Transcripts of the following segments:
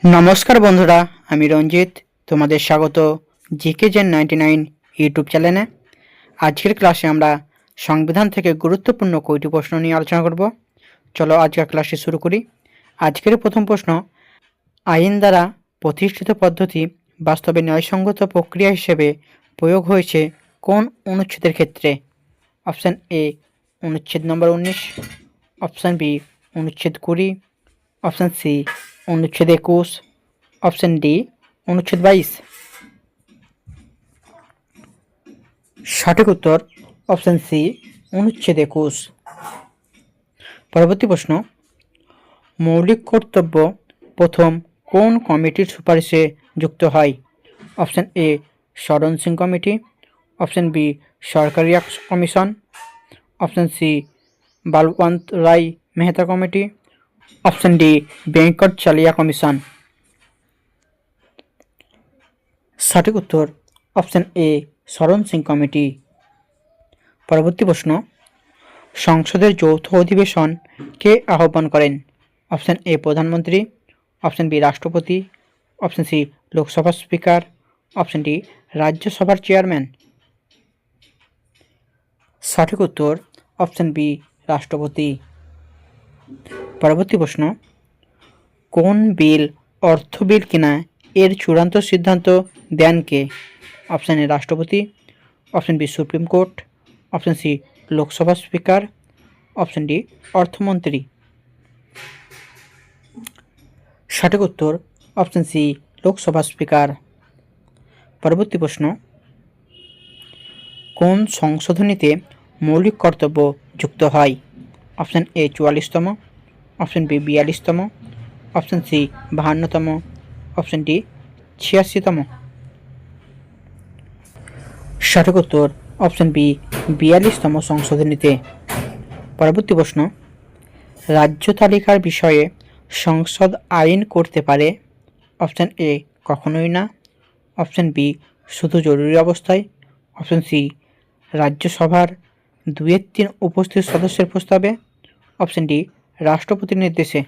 নমস্কার বন্ধুরা, আমি রঞ্জিত। তোমাদের স্বাগত জিকে জেন 99 ইউটিউব চ্যানেলে। আজকের ক্লাসে আমরা সংবিধান থেকে গুরুত্বপূর্ণ কয়টি প্রশ্ন নিয়ে আলোচনা করব। চলো আজকের ক্লাসটি শুরু করি। আজকের প্রথম প্রশ্ন, আইন দ্বারা প্রতিষ্ঠিত পদ্ধতি বাস্তবে ন্যায়সঙ্গত প্রক্রিয়া হিসেবে প্রয়োগ হয়েছে কোন অনুচ্ছেদের ক্ষেত্রে? অপশান এ অনুচ্ছেদ নম্বর 19, অপশান বি অনুচ্ছেদ 20, অপশান সি অনুচ্ছেদ 21, অপশান ডি অনুচ্ছেদ 22। সঠিক উত্তর অপশান সি অনুচ্ছেদ 21। পরবর্তী প্রশ্ন, মৌলিক কর্তব্য প্রথম কোন কমিটির সুপারিশে যুক্ত হয়? Option A Sharan Singh committee, option B Sarkaria commission, option C Balwant Rai Mehta committee, option D Venkatachaliah commission. সঠিক উত্তর option A Sharan Singh committee. পরবর্তী প্রশ্ন, সংসদের যৌথ অধিবেশন কে আহ্বান করেন? অপশান এ প্রধানমন্ত্রী, অপশান বি রাষ্ট্রপতি, অপশান সি লোকসভার স্পিকার, অপশান ডি রাজ্যসভার চেয়ারম্যান। সঠিক উত্তর অপশান বি রাষ্ট্রপতি। পরবর্তী প্রশ্ন, কোন বিল অর্থ বিল কিনা এর চূড়ান্ত সিদ্ধান্ত দেন কে? অপশান এ রাষ্ট্রপতি, option B supreme court, option C Lok Sabha speaker, option D অর্থমন্ত্রী। সঠিক উত্তর অপশান সি লোকসভা স্পিকার। পরবর্তী প্রশ্ন, কোন সংশোধনীতে মৌলিক কর্তব্য যুক্ত হয়? অপশান এ 44তম, অপশান বি 42তম, অপশান সি 52তম, অপশান ডি 86তম। সঠিক উত্তর অপশান বি 42তম সংশোধনীতে। পরবর্তী প্রশ্ন, রাজ্য তালিকার বিষয়ে সংসদ আইন করতে পারে? অপশান এ কখনোই না, অপশান বি শুধু জরুরি অবস্থায়, অপশান সি রাজ্যসভার 2/3 উপস্থিত সদস্যের প্রস্তাবে, অপশান ডি রাষ্ট্রপতির নির্দেশে।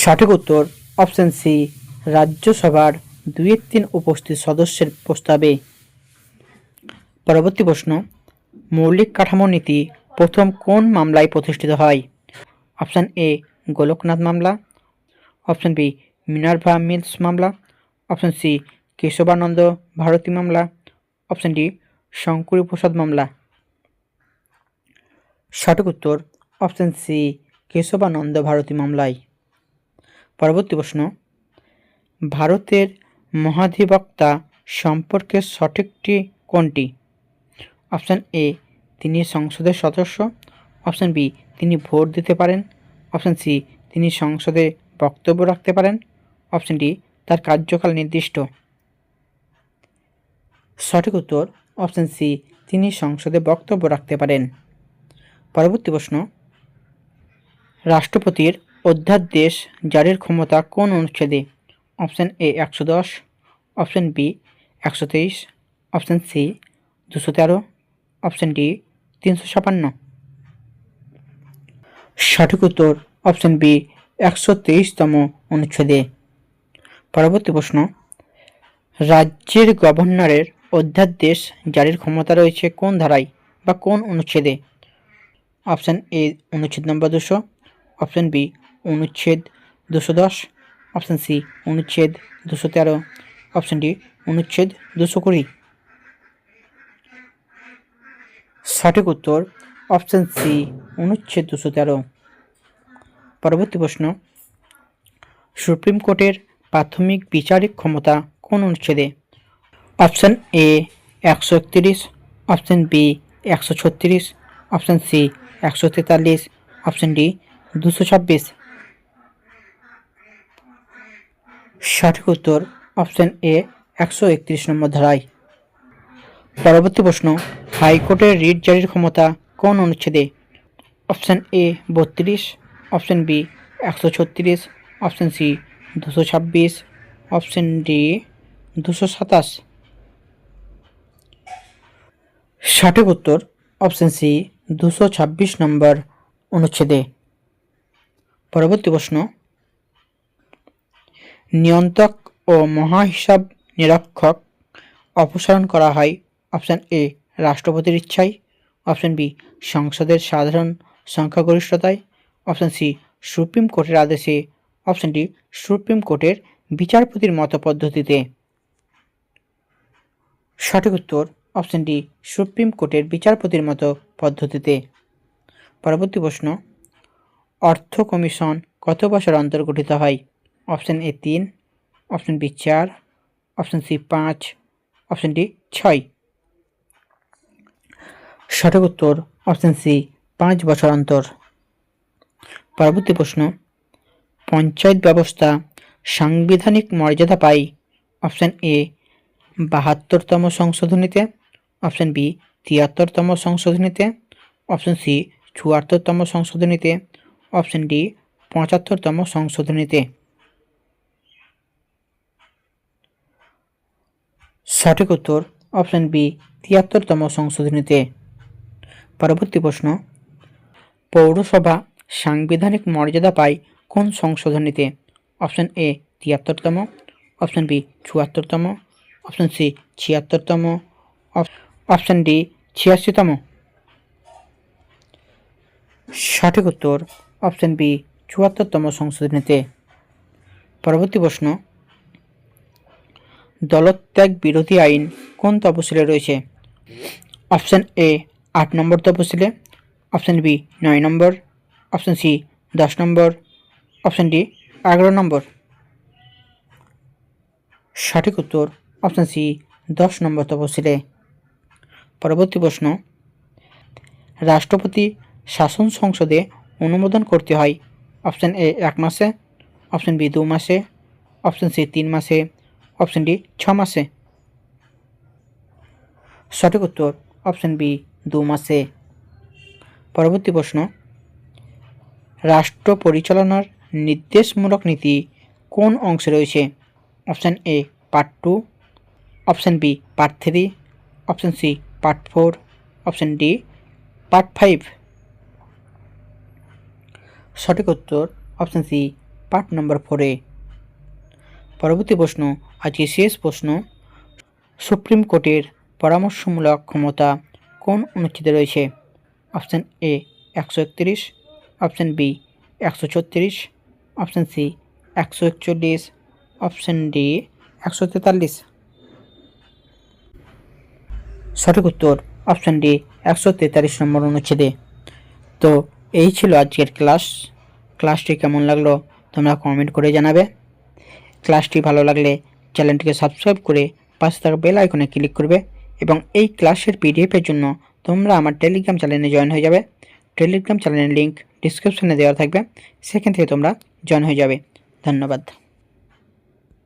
সঠিক উত্তর অপশান সি রাজ্যসভার 2/3 উপস্থিত সদস্যের প্রস্তাবে। পরবর্তী প্রশ্ন, মৌলিক কাঠামো নীতি প্রথম কোন মামলায় প্রতিষ্ঠিত হয়? অপশান এ গোলকনাথ মামলা, অপশান বি মিনার্ভা মিলস মামলা, অপশান সি কেশবানন্দ ভারতী মামলা, অপশান ডি শঙ্করী প্রসাদ মামলা। সঠিক উত্তর অপশান সি কেশবানন্দ ভারতী মামলায়। পরবর্তী প্রশ্ন, ভারতের মহাধিবক্তা সম্পর্কে সঠিকটি কোনটি? অপশান এ তিনি সংসদের সদস্য, অপশান বি তিনি ভোট দিতে পারেন, অপশান সি তিনি সংসদে বক্তব্য রাখতে পারেন, অপশান ডি তার কার্যকাল নির্দিষ্ট। সঠিক উত্তর অপশান সি তিনি সংসদে বক্তব্য রাখতে পারেন। পরবর্তী প্রশ্ন, রাষ্ট্রপতির অধ্যাদেশ জারির ক্ষমতা কোন অনুচ্ছেদে? Option A 110, option B 123, option C 213, option D 356। সঠিক উত্তর অপশান বি 123তম অনুচ্ছেদে। পরবর্তী প্রশ্ন, রাজ্যের গভর্নরের অধ্যাদেশ জারির ক্ষমতা রয়েছে কোন ধারায় বা কোন অনুচ্ছেদে? অপশান এ অনুচ্ছেদ নম্বর 200, অপশান বি অনুচ্ছেদ 210, অপশান সি অনুচ্ছেদ 213, অপশান ডি অনুচ্ছেদ 220। সঠিক উত্তর অপশান সি অনুচ্ছেদ 213। পরবর্তী প্রশ্ন, সুপ্রিম কোর্টের প্রাথমিক বিচারিক ক্ষমতা কোন অনুচ্ছেদে? Option A 131, option B 136, option C 143, option D 226। সঠিক উত্তর অপশান এ 131 নম্বর ধারায়। পরবর্তী প্রশ্ন, হাইকোর্টের রিট জারির ক্ষমতা কোন অনুচ্ছেদে? Option A 32, option B 136, option C 226, option D 227। সঠিক উত্তর অপশান সি 226 নম্বর অনুচ্ছেদে। পরবর্তী প্রশ্ন, নিয়ন্ত্রক ও মহাহিসাব নিরীক্ষক অপসারণ করা হয়? অপশান এ রাষ্ট্রপতির ইচ্ছায়, অপশান বি সংসদের সাধারণ সংখ্যাগরিষ্ঠতায়, অপশান সি সুপ্রিম কোর্টের আদেশে, অপশান ডি সুপ্রিম কোর্টের বিচারপতির মত পদ্ধতিতে। সঠিক উত্তর অপশান ডি সুপ্রিম কোর্টের বিচারপতির মতো পদ্ধতিতে। পরবর্তী প্রশ্ন, অর্থ কমিশন কত বছর অন্তর গঠিত হয়? Option A 3, option B 4, option C 5, option D 6। সঠিক উত্তর অপশান সি 5 বছর অন্তর। পরবর্তী প্রশ্ন, পঞ্চায়েত ব্যবস্থা সাংবিধানিক মর্যাদা পায়? অপশান এ 72তম সংশোধনীতে, অপশান বি 73তম সংশোধনীতে, অপশান সি 74তম সংশোধনীতে, অপশান ডি 75তম সংশোধনীতে। সঠিক উত্তর অপশান বি 73তম সংশোধনীতে। পরবর্তী প্রশ্ন, পৌরসভা সাংবিধানিক মর্যাদা পায় কোন সংশোধনীতে? অপশান এ 73তম, অপশান বি 74তম, অপশান সি 76তম, অপশান ডি 86তম। সঠিক উত্তর অপশান বি 74তম সংশোধনীতে। পরবর্তী প্রশ্ন, দলত্যাগ বিরোধী আইন কোন তফসিলে রয়েছে? অপশান এ 8 নম্বর তফসিলে, অপশান বি 9 নম্বর, অপশান সি 10 নম্বর, অপশান ডি 11 নম্বর। সঠিক উত্তর অপশান সি 10 নম্বর তফসিলে। পরবর্তী প্রশ্ন, রাষ্ট্রপতি শাসন সংসদে অনুমোদন করতে হয়? অপশান এ 1 মাসে, অপশান বি 2 মাসে, অপশান সি 3 মাসে, অপশান ডি 6 মাসে। সঠিক উত্তর অপশান বি 2 মাসে। পরবর্তী প্রশ্ন, রাষ্ট্র পরিচালনার নির্দেশমূলক নীতি কোন অংশে রয়েছে? Option A part 2, option B part 3, option C part 4, option D part 5। সঠিক উত্তর অপশান সি পার্ট নম্বর 4-এ। পরবর্তী প্রশ্ন, আজকে শেষ প্রশ্ন, সুপ্রিম কোর্টের পরামর্শমূলক ক্ষমতা কোন অনুচ্ছেদে রয়েছে? Option A 131, option B 134, option C 141, option D 143। সঠিক উত্তর অপশান ডি 143 নম্বর অনুচ্ছেদে। তো এই ছিল আজকের ক্লাসটি কেমন লাগলো তোমরা কমেন্ট করে জানাবে। ক্লাসটি ভালো লাগলে চ্যানেলটিকে সাবস্ক্রাইব করে পাশে থাকা বেল আইকনে ক্লিক করবে এবং এই ক্লাসের পিডিএফের জন্য তোমরা আমার টেলিগ্রাম চ্যানেলে জয়েন হয়ে যাবে। টেলিগ্রাম চ্যানেলের লিঙ্ক ডিসক্রিপশনে দেওয়া থাকবে, সেখান থেকে তোমরা জয়েন হয়ে যাবে। ধন্যবাদ।